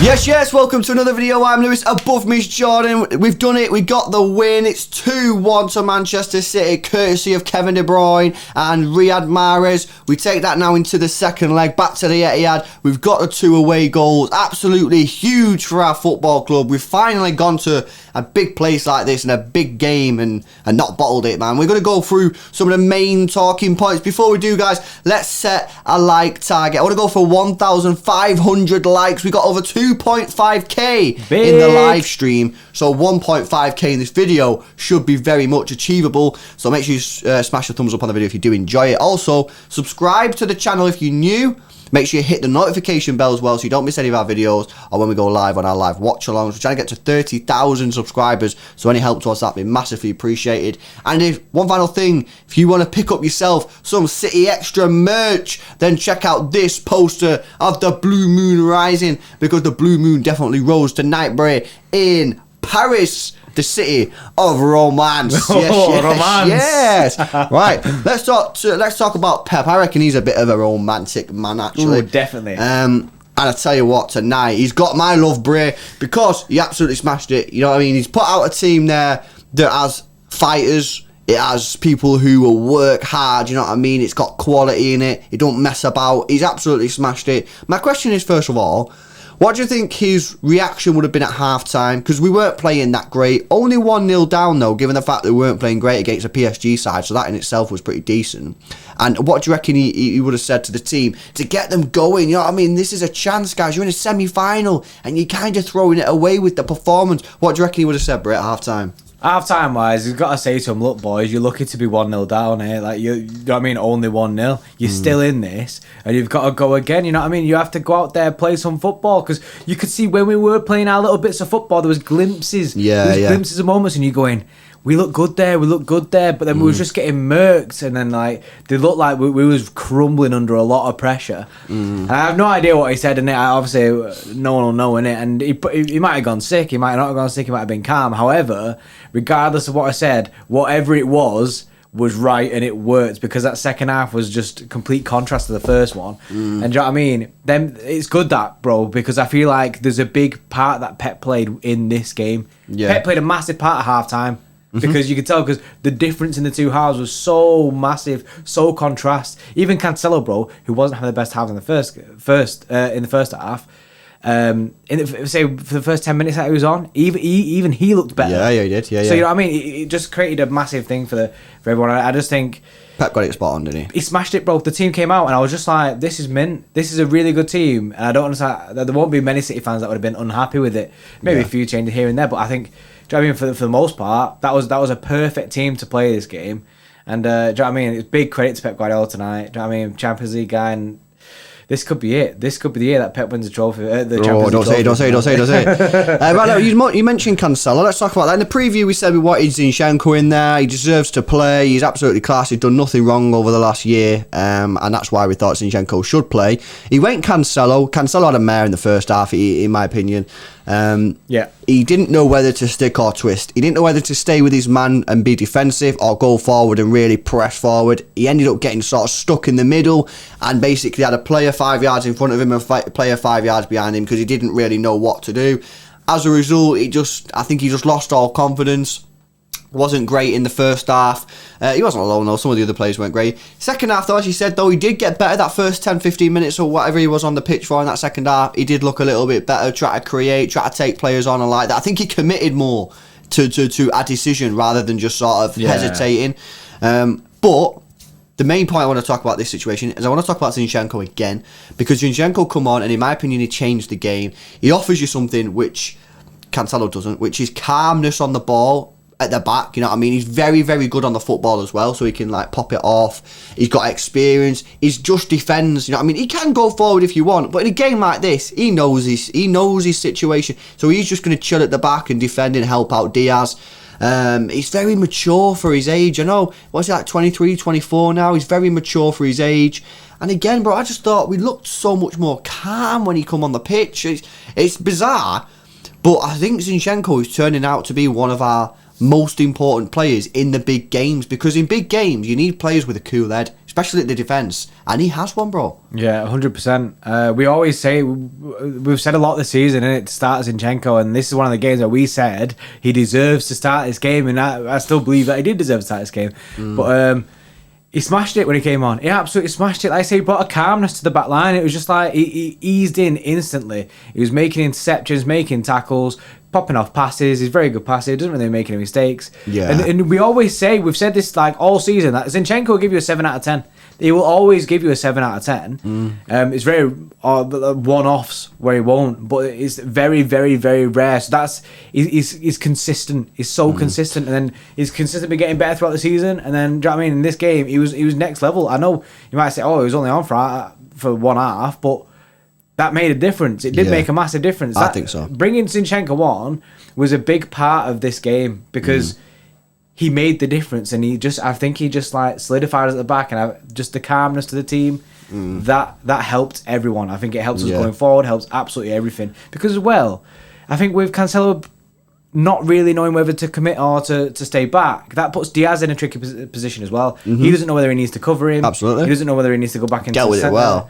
Yes, welcome to another video. I'm Lewis, above me is Jordan. We've done it, we got the win. It's 2-1 to Manchester City, courtesy of Kevin De Bruyne and Riyad Mahrez. We take that now into the second leg, back to the Etihad. We've got the 2 away goals, absolutely huge for our football club. We've finally gone to a big place like this in a big game and not bottled it, man. We're going to go through some of the main talking points. Before we do, guys, let's set a like target. I want to go for 1,500 likes. We got over 2.5k in the live stream, so 1.5k in this video should be very much achievable. So make sure you smash the thumbs up on the video if you do enjoy it. Also, subscribe to the channel if you're new. Make sure you hit the notification bell as well so you don't miss any of our videos or when we go live on our live watch-alongs. We're trying to get to 30,000 subscribers, so any help towards that would be massively appreciated. And if one final thing, if you want to pick up yourself some City Extra merch, then check out this poster of the Blue Moon rising, because the Blue Moon definitely rose tonight, bro, in Paris, the city of romance. Yes. Right, let's talk about Pep. I reckon he's a bit of a romantic man, actually. Ooh, definitely. And I tell you what, tonight he's got my love, Bray, because he absolutely smashed it. You know what I mean? He's put out a team there that has fighters. It has people who will work hard, you know what I mean? It's got quality in it. It don't mess about. He's absolutely smashed it. My question is, first of all, what do you think his reaction would have been at half-time? Because we weren't playing that great. Only 1-0 down, though, given the fact that we weren't playing great against a PSG side, so that in itself was pretty decent. And what do you reckon he would have said to the team to get them going? You know what I mean? This is a chance, guys. You're in a semi-final, and you're kind of throwing it away with the performance. What do you reckon he would have said, Brett, at half-time? Half-time wise, he's got to say to him, look, boys, you're lucky to be 1-0 down here. Like, you know what I mean? Only 1-0. You're still in this, and you've got to go again. You know what I mean? You have to go out there, play some football, because you could see when we were playing our little bits of football, there was glimpses. Glimpses of moments, and you're going, we look good there, but then we was just getting murked, and then like they looked like we was crumbling under a lot of pressure. And I have no idea what he said, and obviously no one will know in it. And he might have gone sick, he might not have gone sick, he might have been calm. However, regardless of what I said, whatever it was right, and it worked, because that second half was just complete contrast to the first one. And do you know what I mean? Then it's good that, bro, because I feel like there's a big part that Pep played in this game. Pep played a massive part at half time. Because you could tell, because the difference in the two halves was so massive, so contrast. Even Cancelo, bro, who wasn't having the best half in the first half, say for the first 10 minutes that he was on, even he looked better. Yeah, he did. So you know what I mean? It just created a massive thing for everyone. I just think Pep got it spot on, didn't he? He smashed it, bro. The team came out, and I was just like, this is mint. This is a really good team, and I don't understand. There won't be many City fans that would have been unhappy with it. Maybe a few changes here and there, but I think, do you know what I mean? For the most part, that was a perfect team to play this game. And do you know what I mean? It's big credit to Pep Guardiola tonight. Do you know what I mean? Champions League guy, and this could be it. This could be the year that Pep wins the trophy. Don't say it. Right, you mentioned Cancelo. Let's talk about that. In the preview, we said we wanted Sinchenko in there. He deserves to play. He's absolutely class. He's done nothing wrong over the last year, and that's why we thought Sinchenko should play. He went Cancelo. Cancelo had a mare in the first half, in my opinion. He didn't know whether to stick or twist. He didn't know whether to stay with his man and be defensive or go forward and really press forward. He ended up getting sort of stuck in the middle and basically had a player 5 yards in front of him and a player 5 yards behind him because he didn't really know what to do. As a result, I think he just lost all confidence. Wasn't great in the first half. He wasn't alone though. Some of the other players weren't great. Second half though, as you said though, he did get better. That first 10-15 minutes or whatever he was on the pitch for in that second half, he did look a little bit better. Try to create, try to take players on and like that. I think he committed more to a decision rather than just sort of hesitating. But the main point I want to talk about this situation is I want to talk about Sinchenko again, because Sinchenko come on and in my opinion he changed the game. He offers you something which Cancelo doesn't, which is calmness on the ball at the back. You know what I mean? He's very, very good on the football as well, so he can like pop it off. He's got experience. He's just defends. You know what I mean? He can go forward if you want, but in a game like this, he knows his situation, so he's just going to chill at the back and defend and help out Diaz. He's very mature for his age. I know, what's he like, 23, 24 now? He's very mature for his age. And again, bro, I just thought we looked so much more calm when he come on the pitch. It's bizarre, but I think Sinchenko is turning out to be one of our most important players in the big games, because in big games you need players with a cool head, especially at the defence, and he has one, bro. Yeah, 100%. We always say, we've said a lot this season, and it starts Sinchenko, and this is one of the games where we said he deserves to start this game, and I still believe that he did deserve to start this game. But he smashed it when he came on. He absolutely smashed it. Like I say, he brought a calmness to the back line. It was just like he eased in instantly. He was making interceptions, making tackles, popping off passes. He's very good passer. He doesn't really make any mistakes. Yeah. And we always say, we've said this like all season, that Zinchenko will give you a 7 out of 10. He will always give you a 7 out of 10. It's very one-offs where he won't, but it's very, very, very rare. So he's consistent. He's so consistent, and then he's consistently getting better throughout the season. And then, do you know what I mean? In this game, he was next level. I know you might say, oh, he was only on for one half, but that made a difference. It did make a massive difference. I think so. Bringing Sinchenko on was a big part of this game, because he made the difference, and I think he just like solidified us at the back, and just the calmness to the team, that helped everyone. I think it helps us going forward, helps absolutely everything. Because as well, I think with Cancelo not really knowing whether to commit or to stay back, that puts Diaz in a tricky position as well. He doesn't know whether he needs to cover him. Absolutely. He doesn't know whether he needs to go back into Dealt with it well.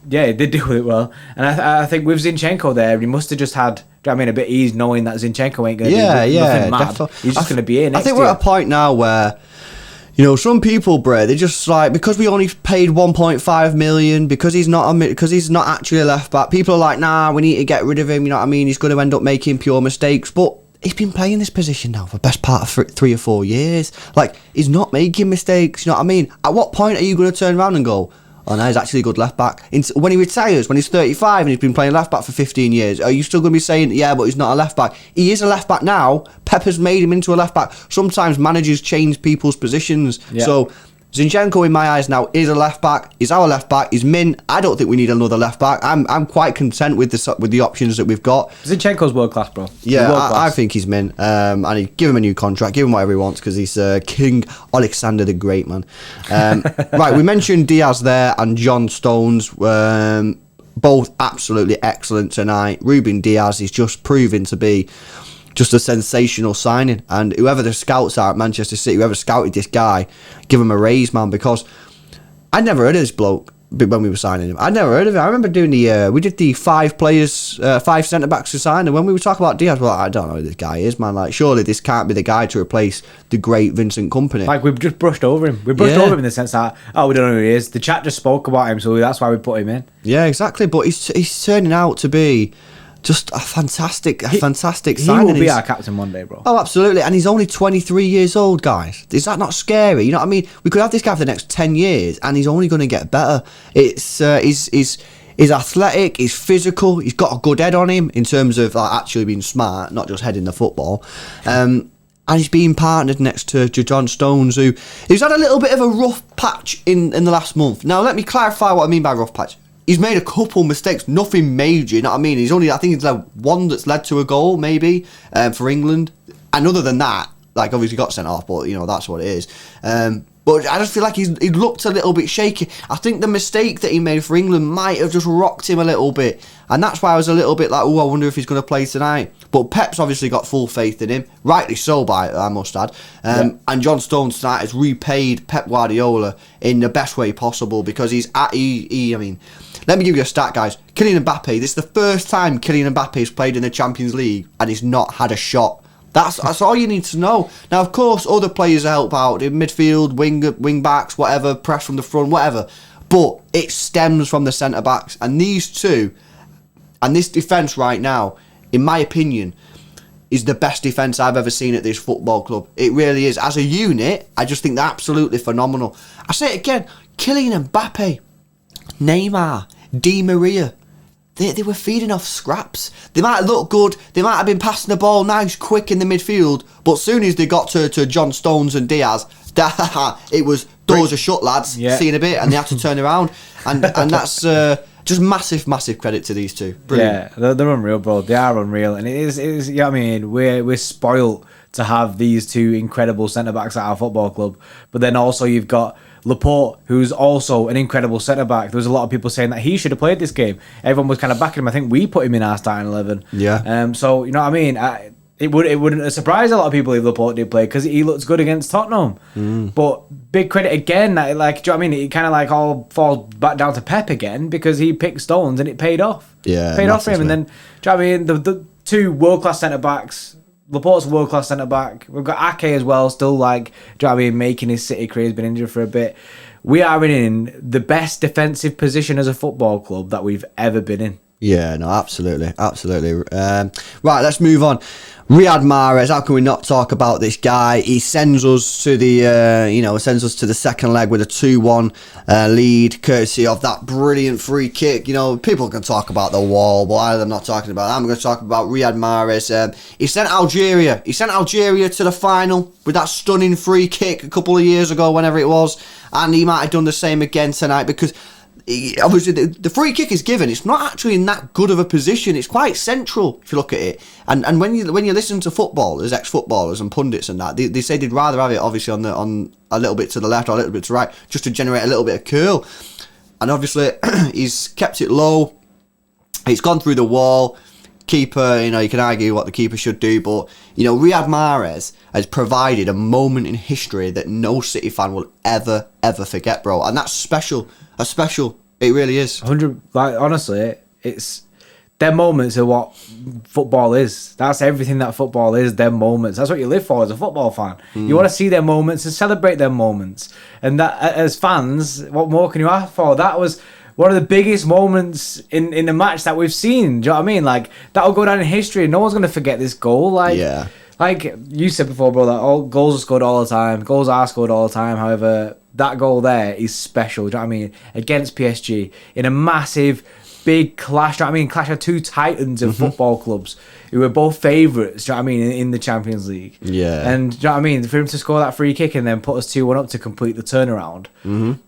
Yeah, he did deal with it well. And I think with Zinchenko there, he must have just had, do you know what I mean, a bit ease knowing that Zinchenko ain't going to do nothing mad. Definitely. He's just going to be here next I think we're at a point now where, you know, some people, Bray, they just like, because we only paid 1.5 million, because he's not actually a left back, people are like, nah, we need to get rid of him, you know what I mean, he's going to end up making pure mistakes. But he's been playing this position now for the best part of 3 or 4 years. Like, he's not making mistakes, you know what I mean? At what point are you going to turn around and go, oh no, he's actually a good left back? When he retires, when he's 35 and he's been playing left back for 15 years, are you still going to be saying, yeah, but he's not a left back? He is a left back now. Pep has made him into a left back. Sometimes managers change people's positions. Yeah. So Zinchenko, in my eyes now, is a left back. He's our left back. He's min. I don't think we need another left back. I'm quite content with the options that we've got. Zinchenko's world class, bro. Yeah, I think he's min. And he give him a new contract, give him whatever he wants, because he's King Alexander the Great, man. Right, we mentioned Diaz there and John Stones. Both absolutely excellent tonight. Ruben Diaz is just proving to be just a sensational signing, and whoever the scouts are at Manchester City, whoever scouted this guy, give him a raise, man, because I never heard of this bloke when we were signing him. I never heard of it. I remember doing we did the 5 centre backs to sign, and when we were talking about Diaz, well, I don't know who this guy is, man. Like, surely this can't be the guy to replace the great Vincent Kompany. Like, we've just brushed over him. We brushed over him in the sense that, oh, we don't know who he is. The chat just spoke about him, so that's why we put him in. Yeah, exactly. But he's turning out to be just a fantastic signing. He will be our captain one day, bro. Oh, absolutely. And he's only 23 years old, guys. Is that not scary? You know what I mean? We could have this guy for the next 10 years, and he's only going to get better. He's athletic, he's physical, he's got a good head on him in terms of like, actually being smart, not just heading the football. And he's being partnered next to John Stones, who's had a little bit of a rough patch in the last month. Now, let me clarify what I mean by rough patch. He's made a couple mistakes, nothing major, you know what I mean? I think he's led one that's led to a goal, maybe, for England. And other than that, like, obviously got sent off, but, you know, that's what it is. But I just feel like he looked a little bit shaky. I think the mistake that he made for England might have just rocked him a little bit. And that's why I was a little bit like, oh, I wonder if he's going to play tonight. But Pep's obviously got full faith in him. Rightly so, I must add. And John Stones tonight has repaid Pep Guardiola in the best way possible, because I mean, let me give you a stat, guys. Kylian Mbappe, this is the first time Kylian Mbappe has played in the Champions League and he's not had a shot. That's all you need to know. Now, of course, other players help out in midfield, wing backs, whatever, press from the front, whatever. But it stems from the centre backs, and these two, and this defence right now, in my opinion, is the best defence I've ever seen at this football club. It really is. As a unit, I just think they're absolutely phenomenal. I say it again: Kylian Mbappe, Neymar, Di Maria. They were feeding off scraps. They might look good. They might have been passing the ball nice, quick in the midfield. But as soon as they got to John Stones and Diaz, it was doors are shut, lads. Yeah. See you in a bit, and they had to turn around. And that's just massive credit to these two. Brilliant. Yeah, they're unreal, bro. They are unreal, and it is. You know what I mean? We're spoilt to have these two incredible centre backs at our football club. But then also you've got Laporte, who's also an incredible centre-back. There was a lot of people saying that he should have played this game. Everyone was kind of backing him. I think we put him in our starting 11. Yeah. So, you know what I mean? it wouldn't surprise a lot of people if Laporte did play, because he looks good against Tottenham. But big credit again, like, do you know what I mean? It kind of like all falls back down to Pep again, because he picked stones and it paid off. Yeah, paid off for him. And then, do you know what I mean? The two world class centre backs. Laporte's a world class centre back. We've got Ake as well, still like, do you know what I mean? Making his City career. He's been injured for a bit. We are in the best defensive position as a football club that we've ever been in. Yeah, no, absolutely. Right, let's move on. Riyad Mahrez, how can we not talk about this guy? He sends us to the second leg with a 2-1 lead, courtesy of that brilliant free kick. People can talk about the wall, but I'm not talking about that. I'm going to talk about Riyad Mahrez. He sent Algeria to the final with that stunning free kick a couple of years ago, whenever it was, and he might have done the same again tonight, because obviously the free kick is given. It's not actually in that good of a position. It's quite central if you look at it. And when you listen to footballers, ex-footballers and pundits and that, they say they'd rather have it obviously on a little bit to the left or a little bit to the right, just to generate a little bit of curl. And obviously he's kept it low. It's gone through the wall. Keeper, you can argue what the keeper should do, but Riyad Mahrez has provided a moment in history that no City fan will ever forget, bro. And that's special. That's special. It really is. 100. Like, honestly, it's them moments are what football is. That's everything that football is. Them moments. That's what you live for as a football fan. You want to see their moments and celebrate their moments. And that, as fans, what more can you ask for? That was one of the biggest moments in the match that we've seen. Do you know what I mean? Like, that'll go down in history. No one's going to forget this goal. Like, yeah. Like you said before, bro, that all goals are scored all the time. Goals are scored all the time. However, that goal there is special. Do you know what I mean? Against PSG in a massive, big clash. Do you know what I mean? Clash of two titans of football clubs who were both favourites. Do you know what I mean? In the Champions League. Yeah. And do you know what I mean? For him to score that free kick and then put us 2-1 up to complete the turnaround,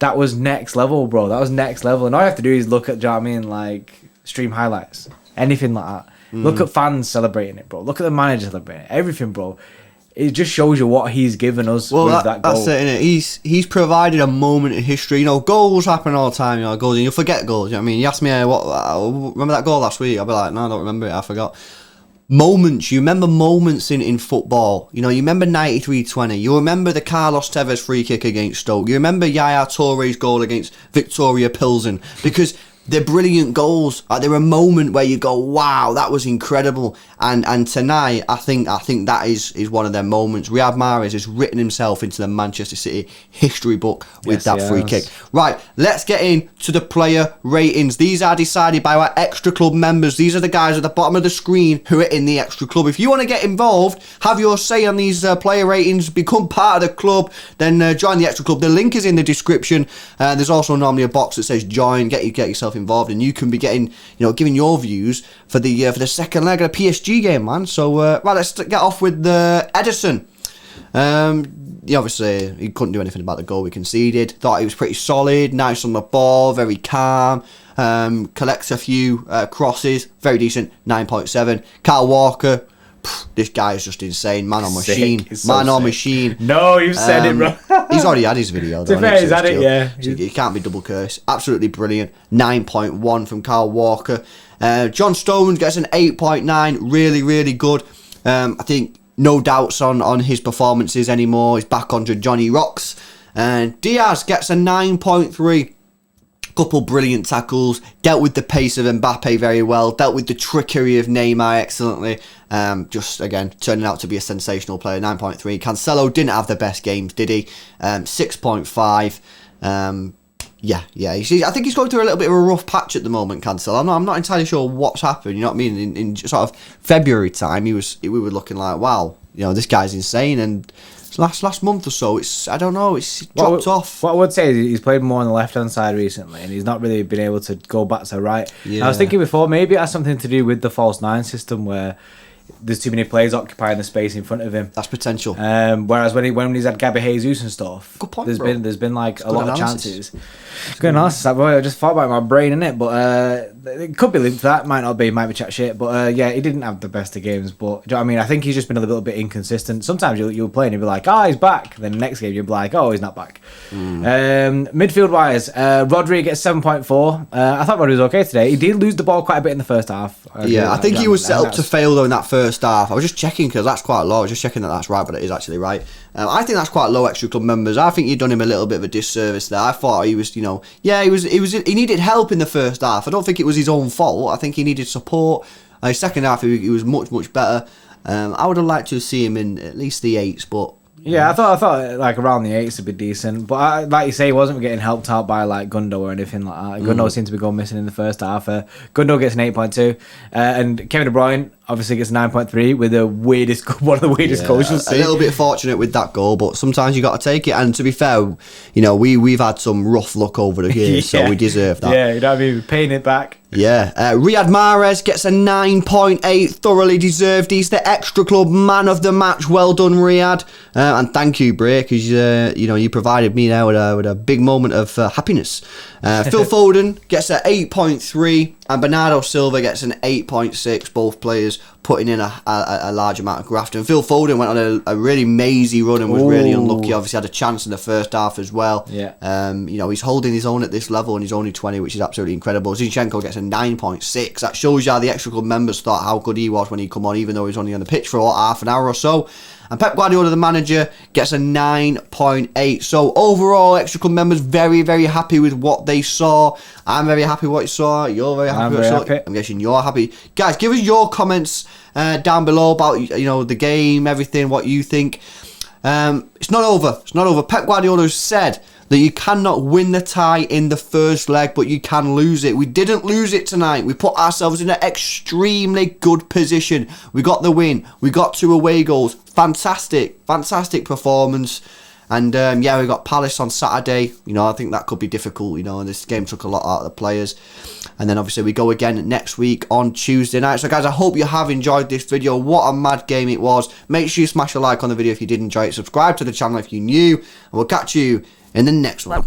that was next level, bro. That was next level. And all you have to do is look at, do you know what I mean? Like, stream highlights, anything like that. Look at fans celebrating it, bro. Look at the manager celebrating it. Everything, bro. It just shows you what he's given us with that goal. That's it, innit? He's provided a moment in history. Goals happen all the time. Goals, and you'll forget goals. You know what I mean? You ask me remember that goal last week? I'll be like, no, I don't remember it. I forgot. Moments. You remember moments in football. You remember 93-20. You remember the Carlos Tevez free kick against Stoke. You remember Yaya Touré's goal against Victoria Pilsen, because they're brilliant goals. They're a moment where you go, wow, that was incredible. And tonight, I think that is one of their moments. Riyad Mahrez has written himself into the Manchester City history book with that free kick. Right, let's get into the player ratings. These are decided by our extra club members. These are the guys at the bottom of the screen who are in the extra club. If you want to get involved, have your say on these player ratings, become part of the club, then join the extra club. The link is in the description. There's also normally a box that says join. Get yourself involved, and you can be giving your views for the second leg of the PSG game, man. So right, let's get off with Edison. Obviously he couldn't do anything about the goal we conceded. Thought he was pretty solid, nice on the ball, very calm, collects a few crosses, very decent, 9.7. Kyle Walker, this guy is just insane. Man on machine. Machine. No, you've said it, bro. He's already had his video, though. To be fair, he's had it, yeah. So he can't be double cursed. Absolutely brilliant. 9.1 from Kyle Walker. John Stones gets an 8.9. Really, really good. I think no doubts on his performances anymore. He's back onto Johnny Rocks. Diaz gets a 9.3. Couple brilliant tackles, dealt with the pace of Mbappe very well, dealt with the trickery of Neymar excellently. Just again turning out to be a sensational player. 9.3. Cancelo didn't have the best games, did he? 6.5. Yeah. I think he's going through a little bit of a rough patch at the moment, Cancelo. I'm not entirely sure what's happened. You know what I mean? In sort of February time, we were looking like, wow, this guy's insane. And last month or so, it's dropped off. What I would say is he's played more on the left hand side recently, and he's not really been able to go back to right. Yeah. I was thinking before, maybe it has something to do with the false nine system, where there's too many players occupying the space in front of him. That's potential. Whereas when he's had Gabby Jesus and stuff, good point, there's been like a lot of chances. Good nice. I just thought about my brain in it, but it could be linked to that. Might not be. Might be chat shit. But yeah, he didn't have the best of games. But do you know what I mean? I think he's just been a little bit inconsistent. Sometimes you'll play and you'll be like, oh, he's back. Then the next game you'll be like, oh, he's not back. Midfield wise, Rodri gets 7.4. I thought Rodri was okay today. He did lose the ball quite a bit in the first half. I think he was set up to fail though in that first half. I was just checking because that's quite low. I was just checking that that's right, but it is actually right. I think that's quite low extra club members. I think you've done him a little bit of a disservice there. I thought he was, he needed help in the first half. I don't think it was his own fault. I think he needed support. Second half he was much better. I would have liked to see him in at least the 8s, but yeah, I thought like around the 8s would be decent, but like you say, he wasn't getting helped out by like Gundo or anything like that. Gundo seemed to be going missing in the first half. Gundo gets an 8.2, and Kevin De Bruyne obviously gets 9.3 with one of the weirdest goals you'll see. A little bit fortunate with that goal, but sometimes you got to take it. And to be fair, we've had some rough luck over the years, so we deserve that. Yeah, you know what I mean? We're paying it back. Yeah, Riyad Mahrez gets a 9.8, thoroughly deserved. He's the extra club man of the match. Well done, Riyad, and thank you, Bray, because you provided me now with a big moment of happiness. Phil Foden gets an 8.3, and Bernardo Silva gets an 8.6. Both players putting in a large amount of graft. And Phil Foden went on a really mazy run and was really unlucky. Obviously had a chance in the first half as well. Yeah. He's holding his own at this level, and he's only 20, which is absolutely incredible. Zinchenko gets a 9.6. That shows you how the extra club members thought how good he was when he come on, even though he was only on the pitch for half an hour or so. And Pep Guardiola, the manager, gets a 9.8. So overall, extra club members very, very happy with what they saw. I'm very happy with what you saw. You're very happy with what you saw. I'm guessing you're happy. Guys, give us your comments down below about the game, everything, what you think. It's not over. It's not over. Pep Guardiola said that you cannot win the tie in the first leg, but you can lose it. We didn't lose it tonight. We put ourselves in an extremely good position. We got the win. We got 2 away goals. Fantastic performance. And we got Palace on Saturday. I think that could be difficult. And this game took a lot out of the players. And then obviously we go again next week on Tuesday night. So guys, I hope you have enjoyed this video. What a mad game it was. Make sure you smash a like on the video if you did enjoy it. Subscribe to the channel if you're new. And we'll catch you in the next one.